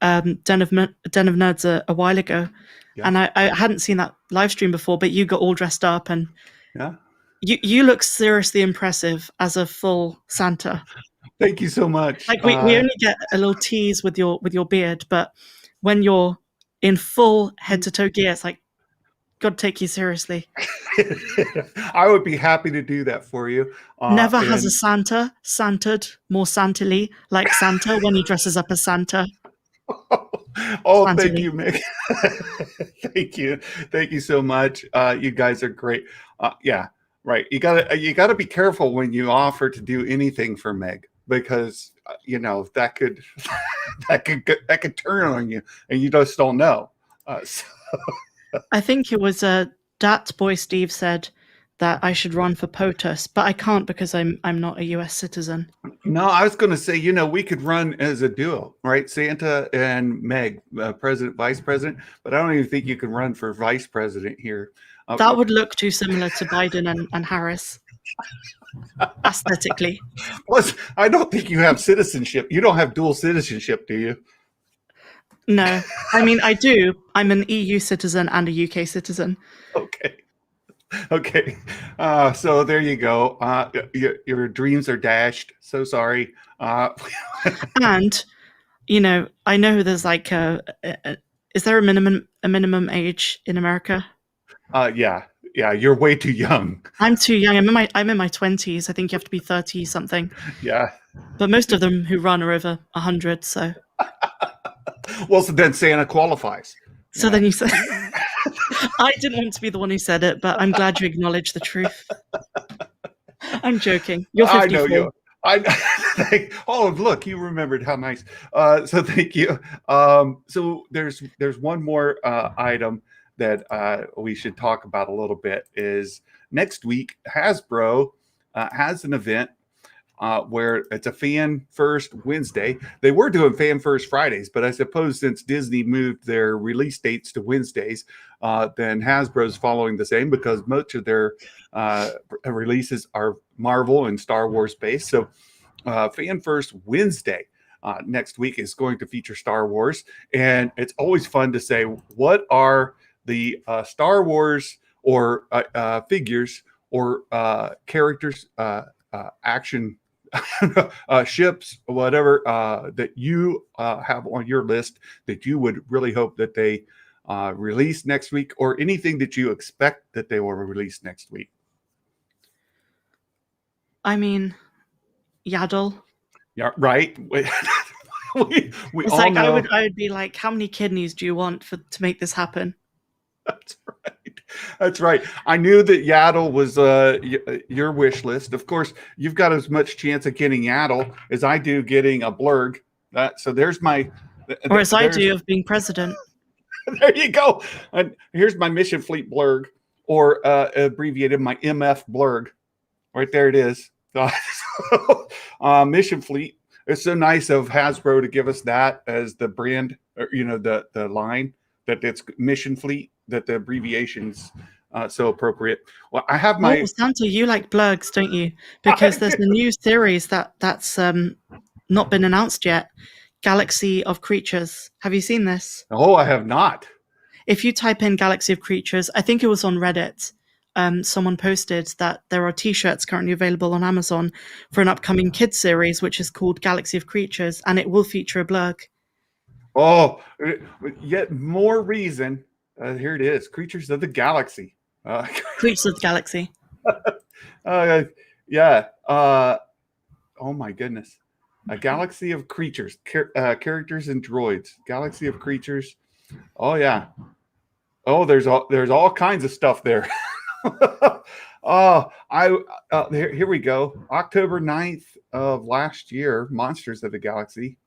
Den of Nerds a while ago. Yeah. And I hadn't seen that live stream before, but you got all dressed up and Yeah. you look seriously impressive as a full Santa. Thank you so much. Like we only get a little tease with your beard, but when you're in full head to toe gear, it's like God take you seriously. I would be happy to do that for you. Never has a Santa Santed more Santily like Santa when he dresses up as Santa. Oh, Santily. thank you, Mick. Thank you so much. You guys are great. Yeah, right. You gotta be careful when you offer to do anything for Meg, because that could that could turn on you, and you just don't know. So. I think it was Dat Boy Steve said that I should run for POTUS, but I can't because I'm not a US citizen. No, I was going to say, we could run as a duo, right? Santa and Meg, president, vice president, but I don't even think you can run for vice president here. That would look too similar to Biden and Harris, aesthetically. Plus, I don't think you have citizenship. You don't have dual citizenship, do you? No, I mean, I do. I'm an EU citizen and a UK citizen. Okay. So there you go. Your dreams are dashed. So sorry. And, I know there's like is there a minimum age in America? Yeah. You're way too young. I'm too young. I'm in my 20s. I think you have to be 30 something. Yeah. But most of them who run are over 100. So. Well, so then Santa qualifies. So then you said, I didn't want to be the one who said it, but I'm glad you acknowledged the truth. I'm joking. You're 54. I know you. Oh, look, you remembered. How nice. So thank you. So there's one more item that we should talk about a little bit. Is next week Hasbro has an event where it's a Fan First Wednesday. They were doing Fan First Fridays, but I suppose since Disney moved their release dates to Wednesdays, then Hasbro's following the same, because most of their releases are Marvel and Star Wars based. So Fan First Wednesday next week is going to feature Star Wars. And it's always fun to say, what are the Star Wars or figures or characters, action ships, whatever that you have on your list that you would really hope that they release next week, or anything that you expect that they will release next week? I mean, Yaddle. Yeah, right. we It's all like know. I would be like, how many kidneys do you want to make this happen? That's right. I knew that Yaddle was your wish list. Of course, you've got as much chance of getting Yaddle as I do getting a Blurg. So there's my... Or as I do of being president. There you go. And here's my Mission Fleet Blurg, or abbreviated my MF Blurg. Right there it is. Mission Fleet. It's so nice of Hasbro to give us that as the brand, or, the line, that it's Mission Fleet, that the abbreviation's so appropriate. Well, I have my... Oh, Santa, you like blurgs, don't you? Because there's a new series that's not been announced yet. Galaxy of Creatures. Have you seen this? Oh, I have not. If you type in Galaxy of Creatures, I think it was on Reddit, someone posted that there are t-shirts currently available on Amazon for an upcoming kids series, which is called Galaxy of Creatures, and it will feature a blurg. Oh, yet more reason. Here it is. Creatures of the Galaxy. Creatures of the Galaxy. Yeah. Oh my goodness. A Galaxy of Creatures. Characters and droids. Galaxy of Creatures. Oh yeah. Oh, there's all kinds of stuff there. Here we go. October 9th of last year, Monsters of the Galaxy.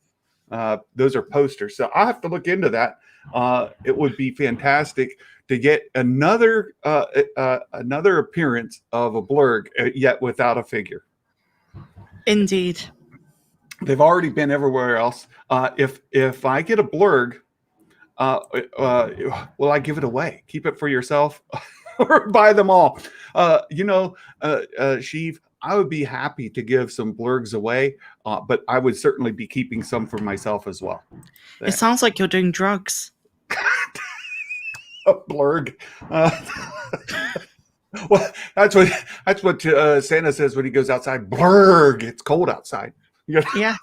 Those are posters. So I'll have to look into that. It would be fantastic to get another appearance of a blurg, yet without a figure. Indeed. They've already been everywhere else. If I get a blurg, will I give it away? Keep it for yourself, or buy them all? Sheev, I would be happy to give some blurgs away, but I would certainly be keeping some for myself as well. It sounds like you're doing drugs. A blurg. Well, that's what Santa says when he goes outside. Blurg. It's cold outside. Yeah.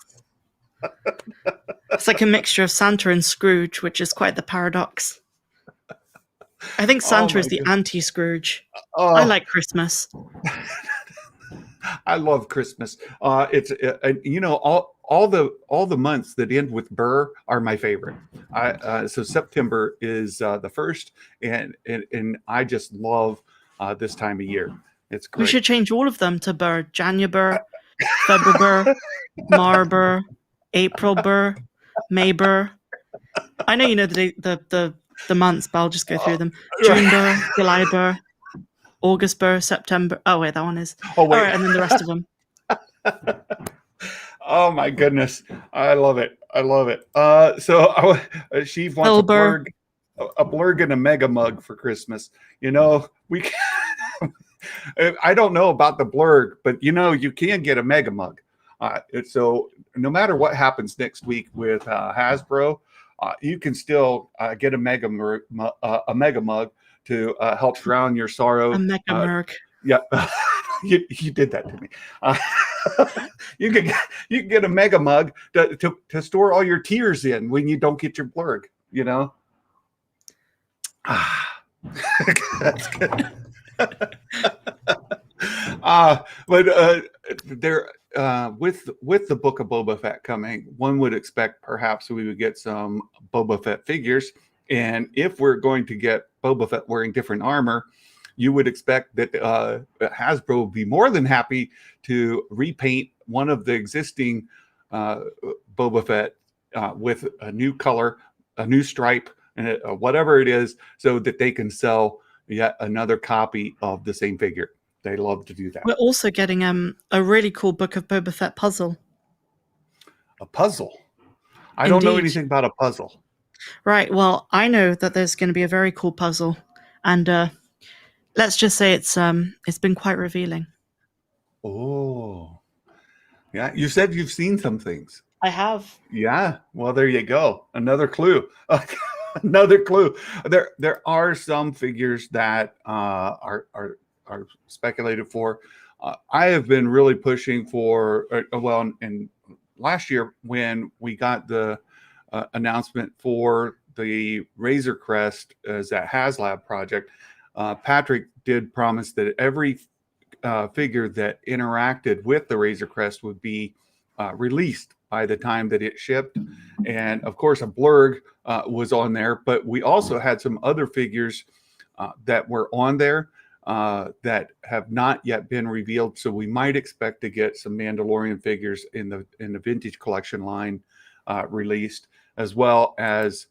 It's like a mixture of Santa and Scrooge, which is quite the paradox. I think Santa is the anti-Scrooge. I like Christmas. I love Christmas. It's all the months that end with Burr are my favorite. So September is the first, and I just love this time of year. It's great. We should change all of them to Burr. January Burr, February Burr, Mar Burr, April Burr, May Burr. I know you know the months, but I'll just go through them. June Burr, July Burr, August Burr, September. Oh wait, that one is. Oh wait. All right, and then the rest of them. Oh my goodness, I love it. Sheev wants a blurg and a mega mug for Christmas. We can, I don't know about the blurg, but you can get a mega mug. So no matter what happens next week with Hasbro, you can still get a mega mug to help drown your sorrow. A mega mug. Yeah, you did that to me. You can get a mega mug to store all your tears in when you don't get your blurg. That's good. But there, with the Book of Boba Fett coming, one would expect perhaps we would get some Boba Fett figures, and if we're going to get Boba Fett wearing different armor, you would expect that Hasbro would be more than happy to repaint one of the existing Boba Fett with a new color, a new stripe, and whatever it is, so that they can sell yet another copy of the same figure. They love to do that. We're also getting a really cool Book of Boba Fett puzzle. A puzzle? I don't know anything about a puzzle. Right. Well, I know that there's going to be a very cool puzzle, and let's just say it's been quite revealing. Oh, yeah. You said you've seen some things. I have. Yeah. Well, there you go. Another clue. Another clue. There are some figures that are speculated for. I have been really pushing for. And last year when we got the announcement for the Razor Crest as that HasLab project, Patrick did promise that every figure that interacted with the Razor Crest would be released by the time that it shipped. And of course, a blurg was on there, but we also had some other figures that were on there that have not yet been revealed. So we might expect to get some Mandalorian figures in the vintage collection line released, as well as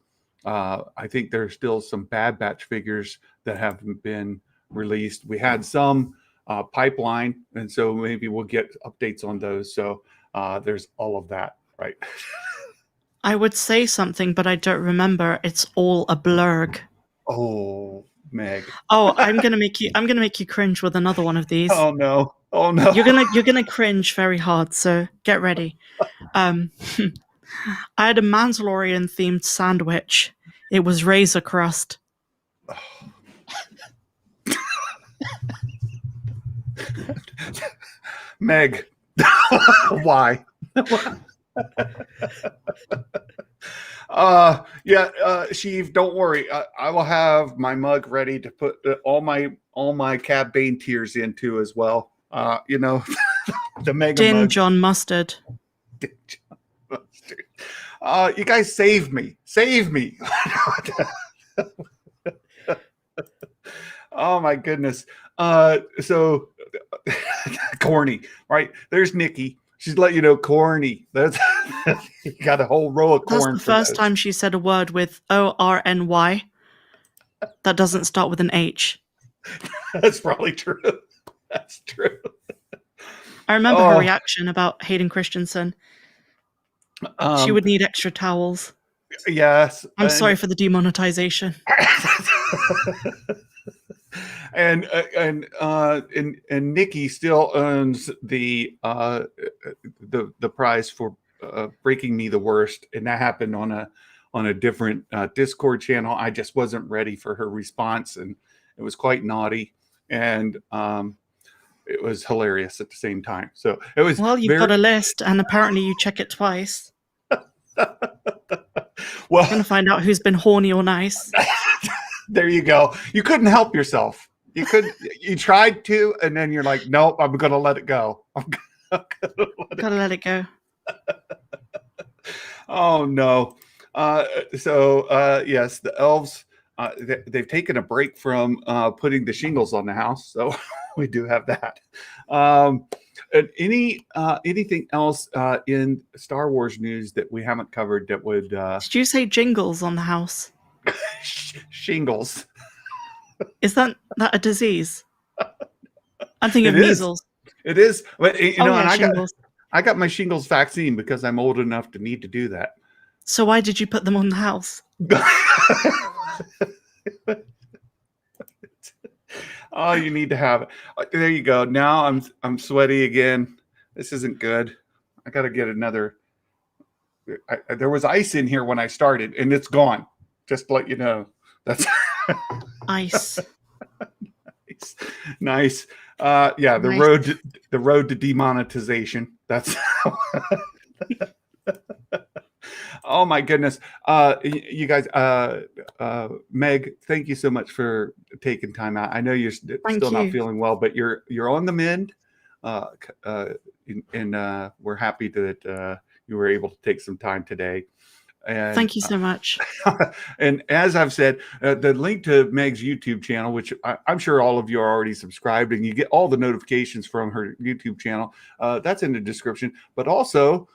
I think there's still some Bad Batch figures that haven't been released. We had some pipeline, and so maybe we'll get updates on those. So there's all of that, right? I would say something, but I don't remember. It's all a blurg. Oh, Meg. Oh, I'm gonna make you cringe with another one of these. Oh no. Oh no. You're gonna cringe very hard, so get ready. I had a Mandalorian themed sandwich. It was Razor Crust. Meg. Why? Sheev, don't worry. I will have my mug ready to put all my Cad Bane tears into as well. The mega Din mug. John Mustard. Din John Mustard. You guys save me. Save me. Oh my goodness. So corny, right? There's Nikki. She's let you know corny. That's you got a whole row of corn. That's the first time she said a word with ORNY that doesn't start with an H. That's probably true. That's true. I remember her Oh, reaction about Hayden Christensen. She um, would need extra towels. yes, I'm sorry for the demonetization. and Nikki still owns the prize for breaking me the worst, and that happened on a different Discord channel. I just wasn't ready for her response, and it was quite naughty, and it was hilarious at the same time. So it was Well, you've very got a list, and apparently you check it twice. Gonna well. find out who's been horny or nice. There you go. You couldn't help yourself. You tried to, and then you're like, nope, I'm gonna let it go. Gotta let it go. Oh no. Yes, the elves they've taken a break from putting the shingles on the house, so we do have that. And anything else in Star Wars news that we haven't covered that would Did you say jingles on the house? shingles? Is that a disease? I'm thinking It of is. measles. It is. But Oh and yeah, I got shingles. my shingles vaccine because I'm old enough to need to do that. So why did you put them on the house? Oh, you need to have it. There you go. Now I'm sweaty again. This isn't good. I got to get another. There was ice in here when I started, and it's gone. Just to let you know. That's Ice. nice. Nice. Yeah, Nice. the road to demonetization. That's oh my goodness. You guys, Meg, thank you so much for taking time out. I know you're Thank still not you. feeling well, but you're on the mend. And we're happy that you were able to take some time today. And Thank you so much. and as I've said, the link to Meg's YouTube channel, which I'm sure all of you are already subscribed, and you get all the notifications from her YouTube channel. That's in the description. But also,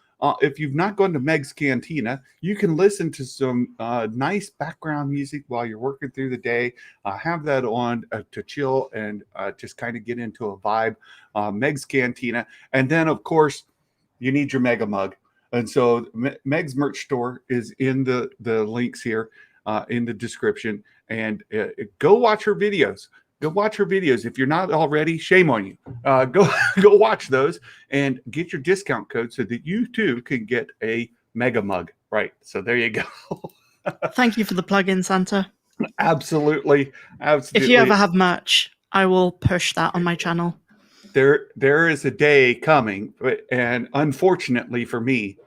if you've not gone to Meg's Cantina, you can listen to some nice background music while you're working through the day. Have that on to chill and just kind of get into a vibe. Meg's Cantina. And then, of course, you need your Mega Mug. And so Meg's merch store is in the links here in the description. And go watch her videos. Go watch her videos. If you're not already, shame on you. Go watch those and get your discount code so that you too can get a Mega Mug. Right. So there you go. Thank you for the plug-in, Santa. Absolutely. If you ever have merch, I will push that on my channel. There is a day coming, and unfortunately for me,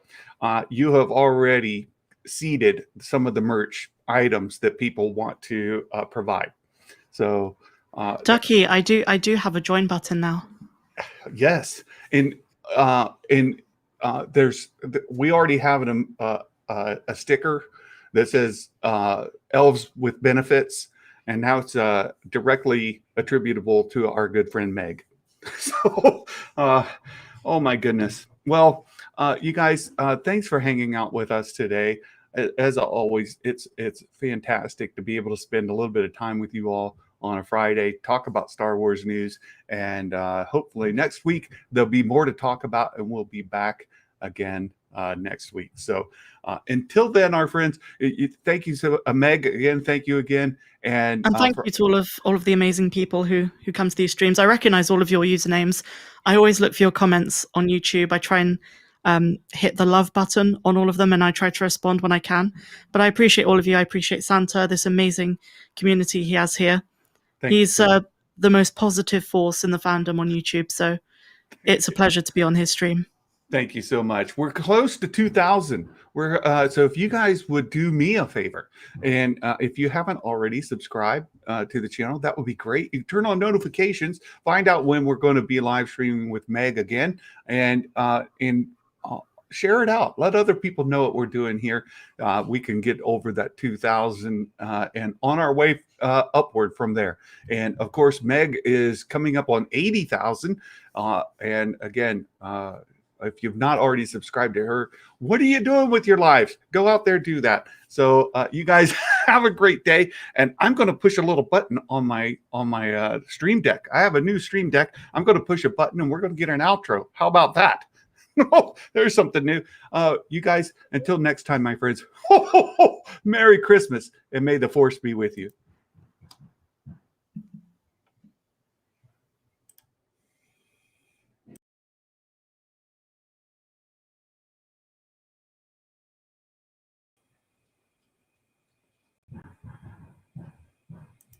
you have already seeded some of the merch items that people want to provide. So, Ducky, I do have a join button now. yes, and there's we already have a sticker that says "Elves with Benefits," and now it's directly attributable to our good friend Meg. So, oh my goodness. Well, you guys, thanks for hanging out with us today. As always, it's fantastic to be able to spend a little bit of time with you all on a Friday, talk about Star Wars news, and hopefully next week there'll be more to talk about, and we'll be back again next week. So until then, our friends, thank you so Meg again. Thank you again, and thank you to all of the amazing people who come to these streams. I recognize all of your usernames. I always look for your comments on YouTube. I try and hit the love button on all of them, and I try to respond when I can. But I appreciate all of you. I appreciate Santa, this amazing community he has here. He's the most positive force in the fandom on YouTube, so it's a pleasure to be on his stream. Thank you so much. We're close to 2,000. So if you guys would do me a favor, and if you haven't already subscribed to the channel, that would be great. You turn on notifications, find out when we're going to be live streaming with Meg again, and share it out. Let other people know what we're doing here. We can get over that 2,000 and on our way upward from there. And of course, Meg is coming up on 80,000. And again, if you've not already subscribed to her, what are you doing with your lives? Go out there, do that. So you guys have a great day. And I'm going to push a little button on my Stream Deck. I have a new Stream Deck. I'm going to push a button and we're going to get an outro. How about that? There's something new. You guys, until next time, my friends, Merry Christmas and may the force be with you.